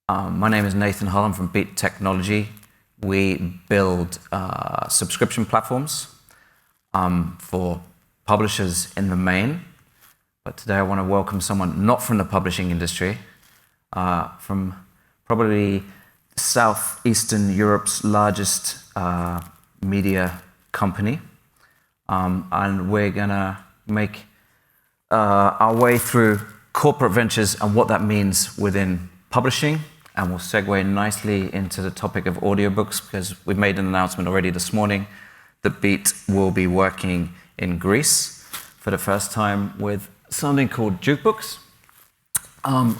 My name is Nathan Hull. I'm from Beat Technology. We build subscription platforms for publishers in the main. But today I want to welcome someone not from the publishing industry, from probably Southeastern Europe's largest media company. And we're going to make our way through corporate ventures and what that means within publishing. And we'll segue nicely into the topic of audiobooks, because we've made an announcement already this morning that Beat will be working in Greece for the first time with something called JukeBooks.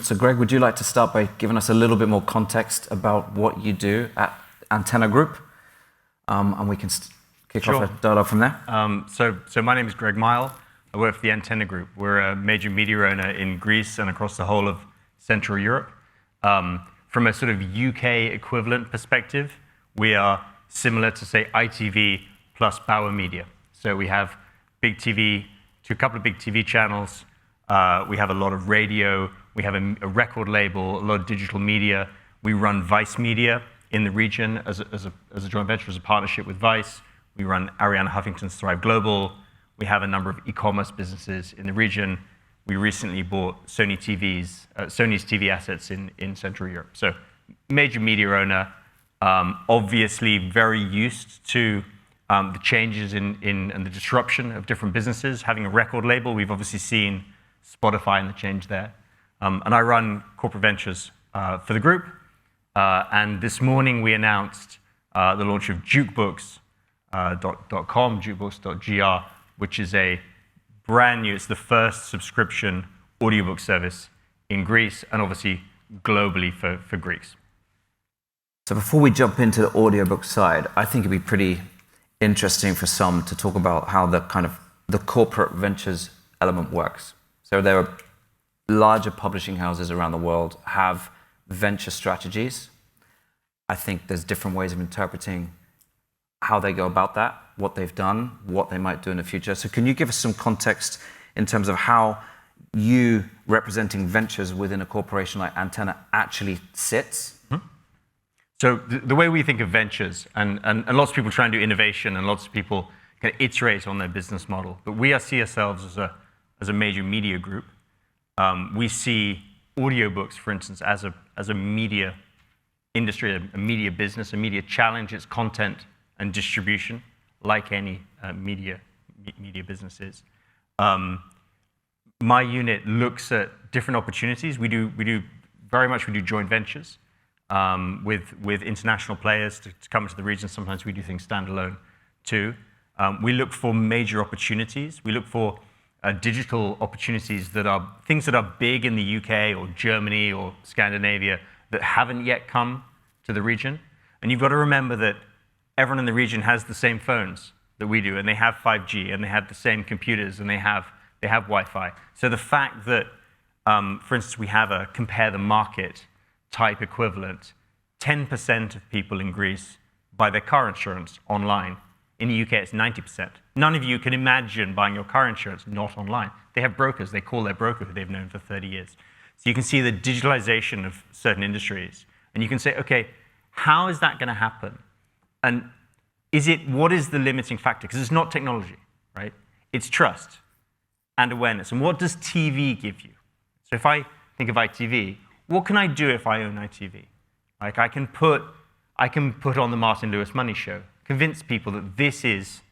So Greg, would you like to start by giving us a little bit more context about what you do at Antenna Group? And we can kick off a dialogue from there. So my name is Greg Miall. I work for the Antenna Group. We're a major media owner in Greece and across the whole of Central Europe. From a sort of UK equivalent perspective, we are similar to, say, ITV plus Bauer Media. So we have a couple of big TV channels. We have a lot of radio. We have a record label, a lot of digital media. We run Vice Media in the region as a joint venture, as a partnership with Vice. We run Arianna Huffington's Thrive Global. We have a number of e-commerce businesses in the region. We recently bought Sony's TV assets in Central Europe. So major media owner, obviously very used to the changes and the disruption of different businesses. Having a record label, we've obviously seen Spotify and the change there. And I run corporate ventures for the group. And this morning we announced the launch of JukeBooks.com, JukeBooks.gr, which is a brand new, it's the first subscription audiobook service in Greece and obviously globally for Greeks. So before we jump into the audiobook side, I think it'd be pretty interesting for some to talk about how the corporate ventures element works. So there are larger publishing houses around the world have venture strategies. I think there's different ways of interpreting how they go about that, what they've done, what they might do in the future. So can you give us some context in terms of how you representing ventures within a corporation like Antenna actually sits? Mm-hmm. So the way we think of ventures, and lots of people try and do innovation, and lots of people kind of iterate on their business model, but we see ourselves as a major media group. We see audiobooks, for instance, as a media industry, a media business, a media challenge. It's content and distribution, like any media businesses. My unit looks at different opportunities. We do joint ventures with international players to come into the region. Sometimes we do things standalone too. We look for major opportunities. We look for digital opportunities that are things that are big in the UK or Germany or Scandinavia that haven't yet come to the region. And you've got to remember that everyone in the region has the same phones that we do, and they have 5G, and they have the same computers, and they have Wi-Fi. So the fact that, for instance, we have a compare the market type equivalent, 10% of people in Greece buy their car insurance online. In the UK, it's 90%. None of you can imagine buying your car insurance not online. They have brokers. They call their broker who they've known for 30 years. So you can see the digitalization of certain industries, and you can say, okay, how is that going to happen? And what is the limiting factor? Because it's not technology, right? It's trust and awareness. And what does TV give you? So if I think of ITV, what can I do if I own ITV? Like I can put on the Martin Lewis Money Show, convince people that this is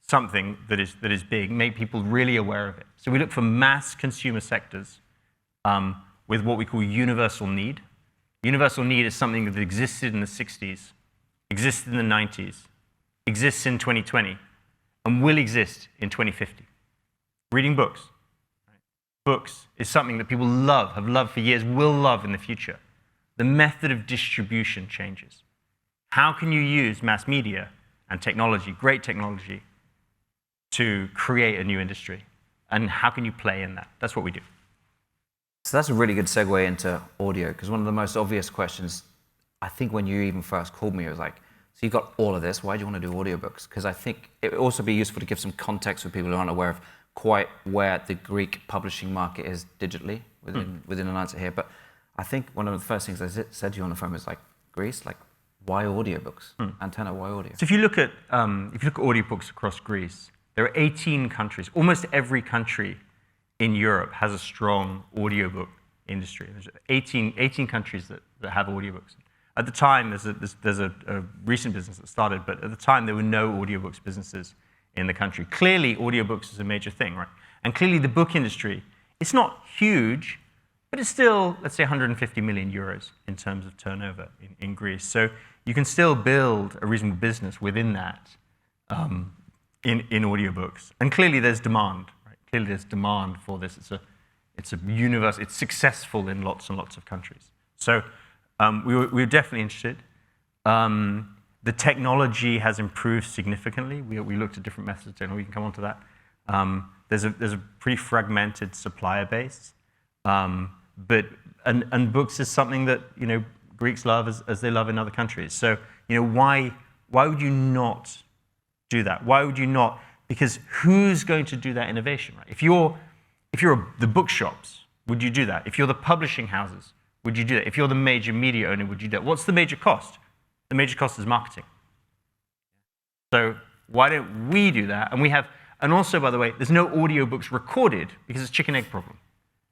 something that is big, make people really aware of it. So we look for mass consumer sectors with what we call universal need. Universal need is something that existed in the 60s, existed in the 90s, exists in 2020, and will exist in 2050. Reading books. Books is something that people love, have loved for years, will love in the future. The method of distribution changes. How can you use mass media and technology, great technology, to create a new industry? And how can you play in that? That's what we do. So that's a really good segue into audio, because one of the most obvious questions, I think when you even first called me, it was like, so you've got all of this, why do you want to do audiobooks? Because I think it would also be useful to give some context for people who aren't aware of quite where the Greek publishing market is digitally within an answer here. But I think one of the first things I said to you on the phone was like, Greece, like, why audiobooks? Antenna, why audio? So if you look at audiobooks across Greece, there are 18 countries. Almost every country in Europe has a strong audiobook industry. There's 18 countries that have audiobooks. At the time, there's a recent business that started, but at the time there were no audiobooks businesses in the country. Clearly, audiobooks is a major thing, right? And clearly the book industry, it's not huge, but it's still, let's say, 150 million euros in terms of turnover in Greece. So you can still build a reasonable business within that in audiobooks. And clearly there's demand, right? Clearly there's demand for this. It's a universe. It's successful in lots and lots of countries. So we were definitely interested. The technology has improved significantly. We looked at different methods, and we can come on to that. There's a pretty fragmented supplier base, but books is something that Greeks love as they love in other countries. So why would you not do that? Why would you not? Because who's going to do that innovation, right? If you're the bookshops, would you do that? If you're the publishing houses, would you do that? If you're the major media owner, would you do that? What's the major cost? The major cost is marketing. So why don't we do that? And also, by the way, there's no audiobooks recorded because it's a chicken egg problem.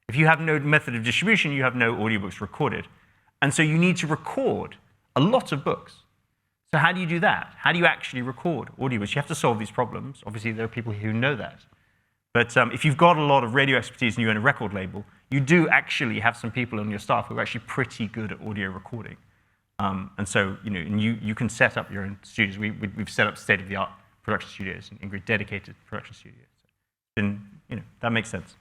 If you have no method of distribution, you have no audiobooks recorded. And so you need to record a lot of books. So how do you do that? How do you actually record audiobooks? You have to solve these problems. Obviously, there are people who know that. But if you've got a lot of radio expertise and you own a record label, you do actually have some people on your staff who are actually pretty good at audio recording. And so you can set up your own studios. We've set up state-of-the-art production studios in Greece, dedicated production studios. And that makes sense.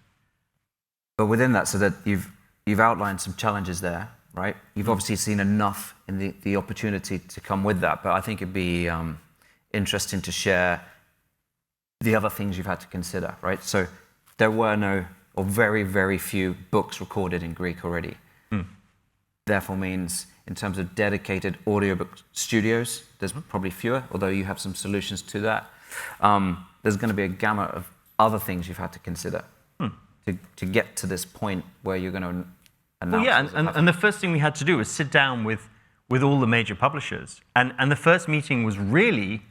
But within that, so that you've outlined some challenges there, right? You've obviously seen enough in the opportunity to come with that, but I think it'd be interesting to share the other things you've had to consider, right? So there were no, or very, very few books recorded in Greek already. Therefore means, in terms of dedicated audiobook studios, there's probably fewer, although you have some solutions to that. There's going to be a gamut of other things you've had to consider to get to this point where you're going to announce. Well, yeah, and the first thing we had to do was sit down with all the major publishers. And the first meeting was really,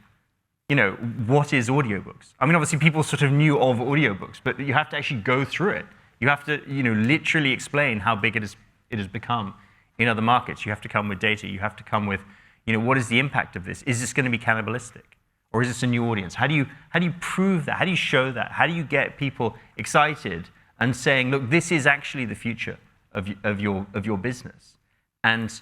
what is audiobooks? I mean, obviously people sort of knew of audiobooks, but you have to actually go through it. You have to, literally explain how big it has become in other markets. You have to come with data. You have to come with, what is the impact of this? Is this going to be cannibalistic? Or is this a new audience? How do you prove that? How do you show that? How do you get people excited and saying, look, this is actually the future of your business? And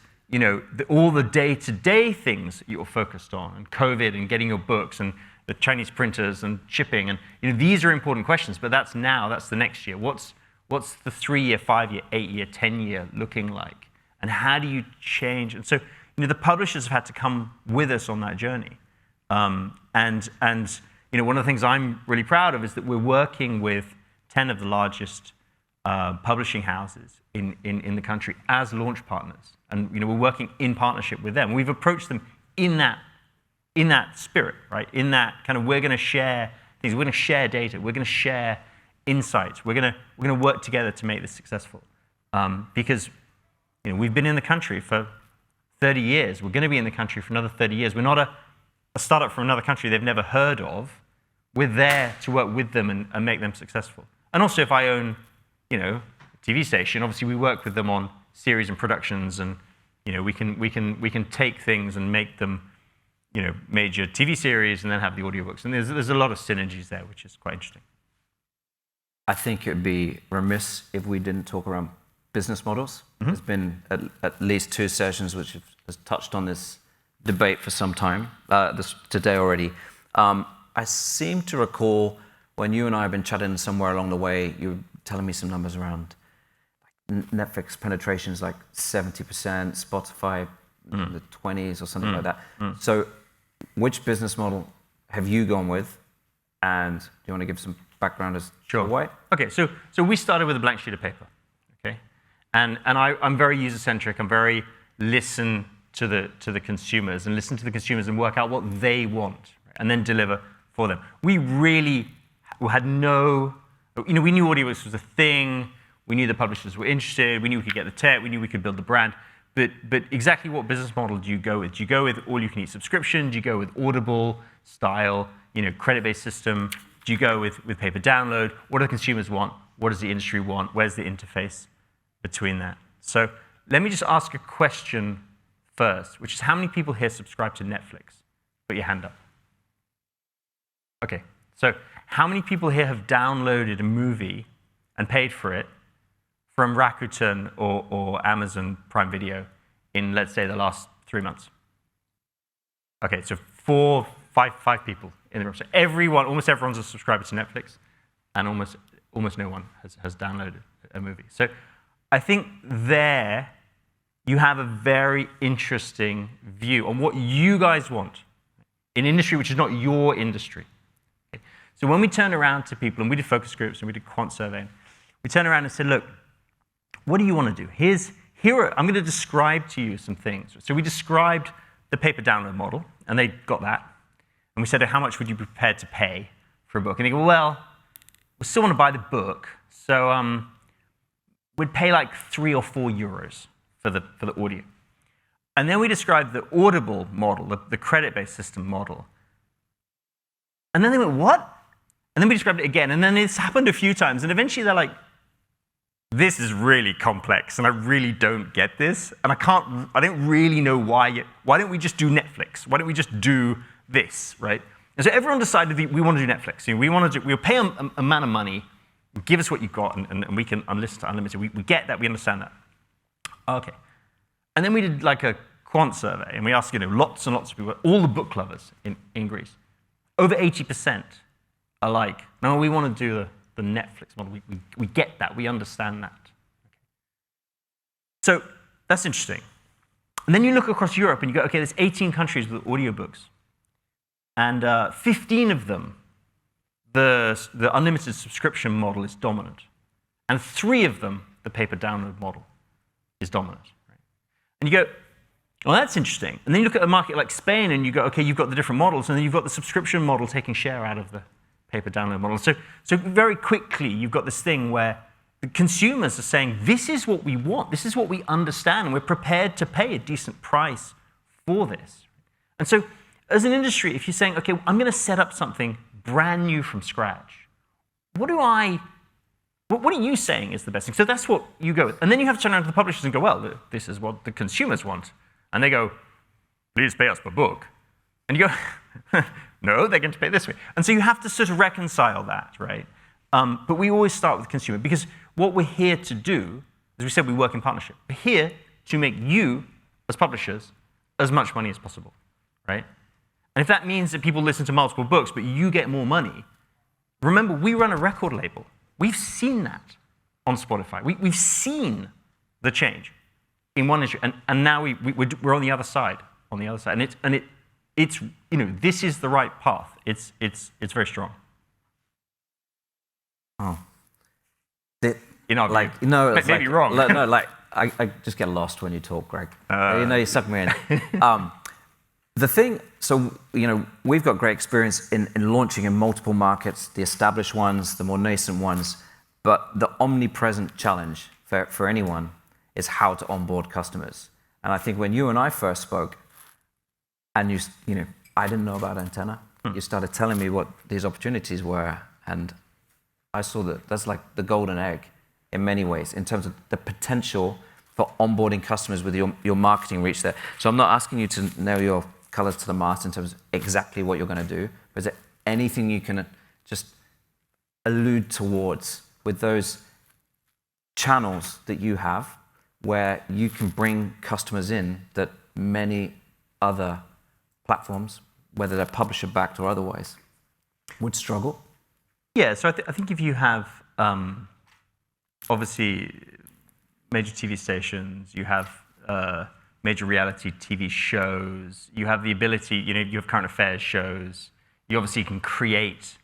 all the day-to-day things that you're focused on, and COVID and getting your books and the Chinese printers and shipping, and these are important questions, but that's the next year. What's the 3-year, 5-year, 8-year, 10-year looking like? And how do you change? And so, the publishers have had to come with us on that journey. And one of the things I'm really proud of is that we're working with 10 of the largest publishing houses in the country as launch partners. And we're working in partnership with them. We've approached them in that spirit, right? In that kind of, we're going to share things, we're going to share data, we're going to share insights, we're going to work together to make this successful. Because we've been in the country for 30 years. We're going to be in the country for another 30 years. We're not a startup from another country they've never heard of. We're there to work with them and make them successful. And also, if I own, a TV station, obviously we work with them on series and productions, and we can take things and make them, major TV series, and then have the audiobooks. And there's a lot of synergies there, which is quite interesting. I think it would be remiss if we didn't talk around business models. There's been at least 2 sessions which has touched on this debate for some time, today already. I seem to recall when you and I have been chatting somewhere along the way, you were telling me some numbers around Netflix penetrations like 70%, Spotify in the 20s or something like that. So which business model have you gone with? And do you want to give some background as to why? Okay, so we started with a blank sheet of paper. Okay, and I'm very user-centric. I'm very listen to the consumers and work out what they want, right? And then deliver for them. We really had no, we knew audiobooks was a thing. We knew the publishers were interested. We knew we could get the tech. We knew we could build the brand. But exactly what business model do you go with? Do you go with all-you-can-eat subscription? Do you go with Audible style, credit-based system? Do you go with paper download? What do the consumers want? What does the industry want? Where's the interface between that? So let me just ask a question first, which is how many people here subscribe to Netflix? Put your hand up. Okay, so how many people here have downloaded a movie and paid for it from Rakuten or Amazon Prime Video in, let's say, the last 3 months? Okay, so five people in the room. So almost everyone's a subscriber to Netflix, and almost no one has downloaded a movie. So I think there you have a very interesting view on what you guys want in an industry which is not your industry. Okay. So when we turned around to people, and we did focus groups, and we did quant surveying, we turned around and said, look, what do you want to do? I'm going to describe to you some things. So we described the paper download model, and they got that. And we said, how much would you be prepared to pay for a book? And they go, well, we still want to buy the book, so we'd pay like 3 or 4 euros for the audio. And then we described the Audible model, the credit-based system model. And then they went, what? And then we described it again. And then it's happened a few times. And eventually they're like, this is really complex, and I really don't get this. And I don't really know why yet. Why don't we just do Netflix? Why don't we just do this, right? And so everyone decided we want to do Netflix. We'll pay a amount of money, give us what you've got, and we can listen to unlimited. We get that, we understand that. Okay. And then we did like a quant survey, and we asked lots and lots of people, all the book lovers in Greece. Over 80% are like, no, we want to do the Netflix model. We get that, we understand that. Okay. So that's interesting. And then you look across Europe and you go, okay, there's 18 countries with audiobooks. And 15 of them, the unlimited subscription model is dominant. And 3 of them, the paper download model, is dominant. Right? And you go, well, that's interesting. And then you look at a market like Spain and you go, okay, you've got the different models, and then you've got the subscription model taking share out of the paper download model. So very quickly, you've got this thing where the consumers are saying, this is what we want, this is what we understand, and we're prepared to pay a decent price for this. And so as an industry, if you're saying, okay, I'm going to set up something brand new from scratch, what are you saying is the best thing? So that's what you go with. And then you have to turn around to the publishers and go, well, this is what the consumers want. And they go, please pay us per book. And you go, no, they're going to pay this way. And so you have to sort of reconcile that, right? But we always start with the consumer, because what we're here to do, as we said, we work in partnership. We're here to make you, as publishers, as much money as possible, right? And if that means that people listen to multiple books, but you get more money, remember, we run a record label. We've seen that on Spotify. We've seen the change in one issue, and now we're on the other side, and it's this is the right path. It's very strong. Oh, like maybe wrong. No, like I just get lost when you talk, Greg. You suck me in. The thing, so we've got great experience in launching in multiple markets, the established ones, the more nascent ones, but the omnipresent challenge for anyone is how to onboard customers. And I think when you and I first spoke, and I didn't know about Antenna, you started telling me what these opportunities were, and I saw that that's like the golden egg in many ways in terms of the potential for onboarding customers with your marketing reach there. So I'm not asking you to nail your colors to the mast in terms of exactly what you're going to do, but is there anything you can just allude towards with those channels that you have where you can bring customers in that many other platforms, whether they're publisher-backed or otherwise, would struggle? Yeah, so I think if you have, obviously, major TV stations, you have major reality TV shows, you have the ability, you have current affairs shows, you obviously can create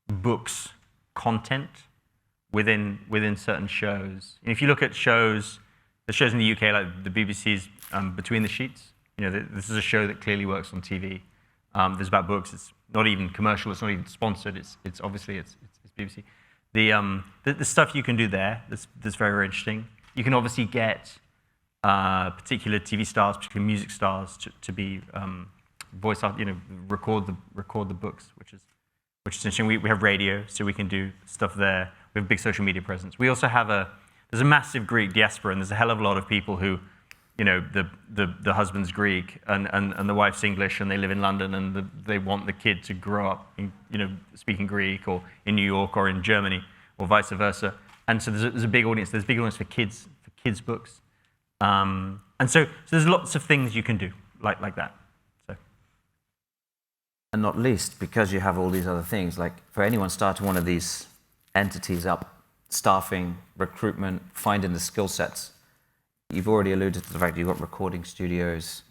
books content within certain shows. And if you look at shows, the shows in the UK, like the BBC's Between the Sheets, this is a show that clearly works on TV. There's about books. It's not even commercial. It's not even sponsored. It's obviously it's BBC. The stuff you can do there that's very, very interesting. You can obviously get particular TV stars, particular music stars to be voice art, record the books, which is interesting. We have radio, so we can do stuff there. We have a big social media presence. We also have there's a massive Greek diaspora, and there's a hell of a lot of people who, the husband's Greek and the wife's English, and they live in London, and they want the kid to grow up in, speaking Greek, or in New York, or in Germany, or vice versa. And so there's a big audience. There's a big audience for kids books, and so there's lots of things you can do like that. So. And not least, because you have all these other things, like for anyone starting one of these entities up, staffing, recruitment, finding the skill sets. You've already alluded to the fact you've got recording studios,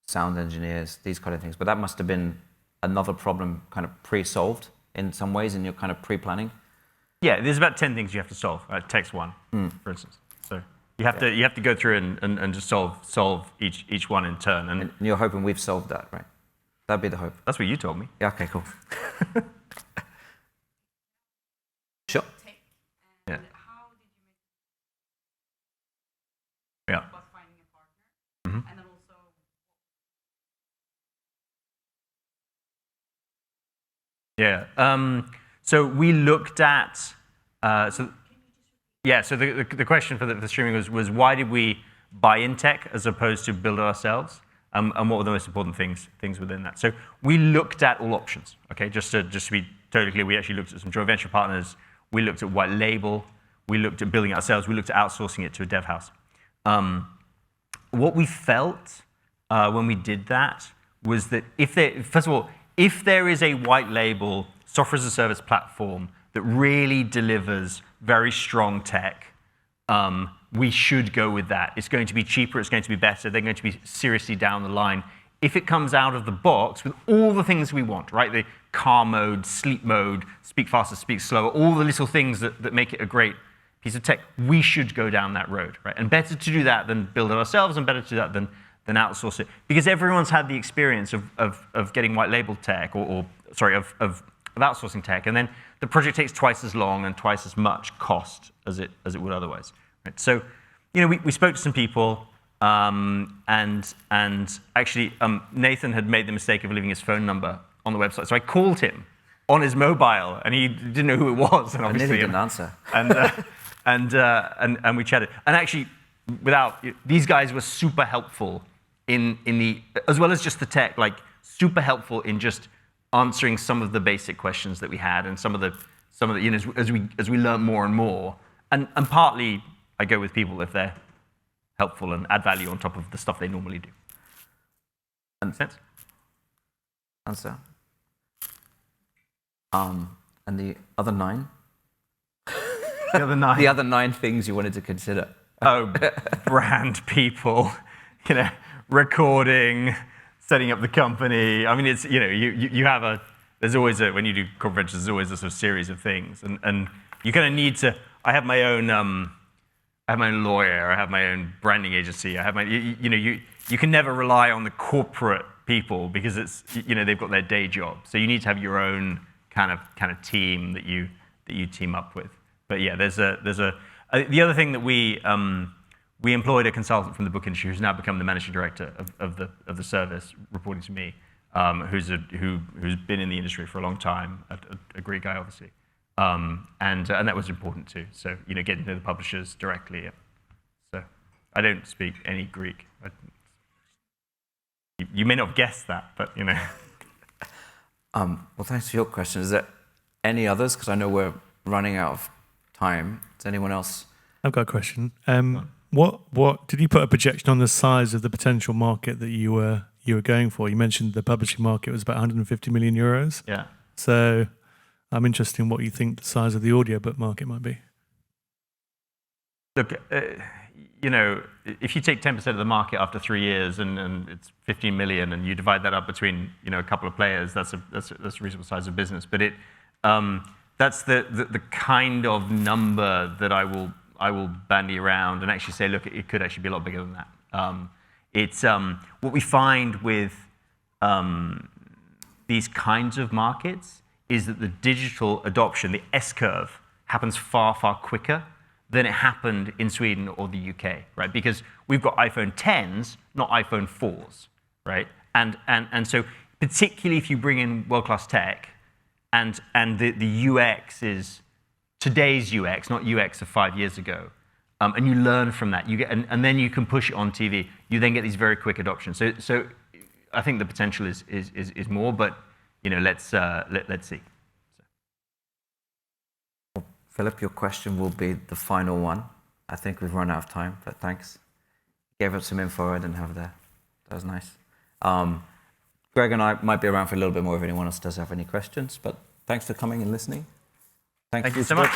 sound engineers, these kind of things, but that must have been another problem kind of pre-solved in some ways in your kind of pre-planning. Yeah, there's about 10 things you have to solve. Text one, for instance. So you have to go through and just solve each one in turn. And you're hoping we've solved that, right? That'd be the hope. That's what you told me. Yeah. Okay. Cool. Sure. Yeah. How did you make Yeah. about finding a partner? And then also Yeah. So we looked at So the question for the streaming was why did we buy in tech as opposed to build it ourselves? And what were the most important things within that? So we looked at all options. Okay, just to be totally clear, we actually looked at some joint venture partners. We looked at white label. We looked at building it ourselves. We looked at outsourcing it to a dev house. What we felt when we did that was that if there is a white label software as a service platform that really delivers very strong tech, we should go with that. It's going to be cheaper, it's going to be better, they're going to be seriously down the line. If it comes out of the box with all the things we want, right? The car mode, sleep mode, speak faster, speak slower, all the little things that make it a great piece of tech, we should go down that road, right? And better to do that than build it ourselves, and better to do that than outsource it. Because everyone's had the experience of getting white label tech, of outsourcing tech, and then the project takes twice as long and twice as much cost as it would otherwise. Right? So, we spoke to some people, and actually Nathan had made the mistake of leaving his phone number on the website. So I called him on his mobile, and he didn't know who it was. And obviously he didn't answer. And we chatted. And actually, these guys were super helpful in the, as well as just the tech, like super helpful in just answering some of the basic questions that we had, and some of the as we learn more and more. And partly I go with people if they're helpful and add value on top of the stuff they normally do. Make sense? Answer. And the other 9? The other 9? The other 9 things you wanted to consider. Oh, brand people, recording, setting up the company. I mean, it's, you have there's always when you do conferences, there's always a sort of series of things. And you kind of need to, I have my own lawyer, I have my own branding agency, I have my, you can never rely on the corporate people because it's, they've got their day job. So you need to have your own kind of team that you team up with. But yeah, the other thing that we employed a consultant from the book industry who's now become the managing director of the service, reporting to me, who's been in the industry for a long time, a Greek guy, obviously, and that was important too. So getting to know the publishers directly. Yeah. So I don't speak any Greek. You may not have guessed that, but Well, thanks for your question. Is there any others? Because I know we're running out of time. Does anyone else? I've got a question. What did you put a projection on the size of the potential market that you were going for? You mentioned the publishing market was about 150 million euros. Yeah. So I'm interested in what you think the size of the audiobook market might be. Look, if you take 10% of the market after 3 years and it's 15 million, and you divide that up between a couple of players, that's a reasonable size of business. But that's the kind of number that I will bandy around and actually say, look, it could actually be a lot bigger than that. It's what we find with these kinds of markets is that the digital adoption, the S curve, happens far, far quicker than it happened in Sweden or the UK, right? Because we've got iPhone 10s, not iPhone 4s, right? And so particularly if you bring in world-class tech and the UX is today's UX, not UX of 5 years ago, and you learn from that, you get, and then you can push it on TV, you then get these very quick adoptions. So I think the potential is more, but let's see. Philip, your question will be the final one. I think we've run out of time, but thanks. Gave us some info I didn't have there. That was nice. Greg and I might be around for a little bit more if anyone else does have any questions, but thanks for coming and listening. Thank you so much.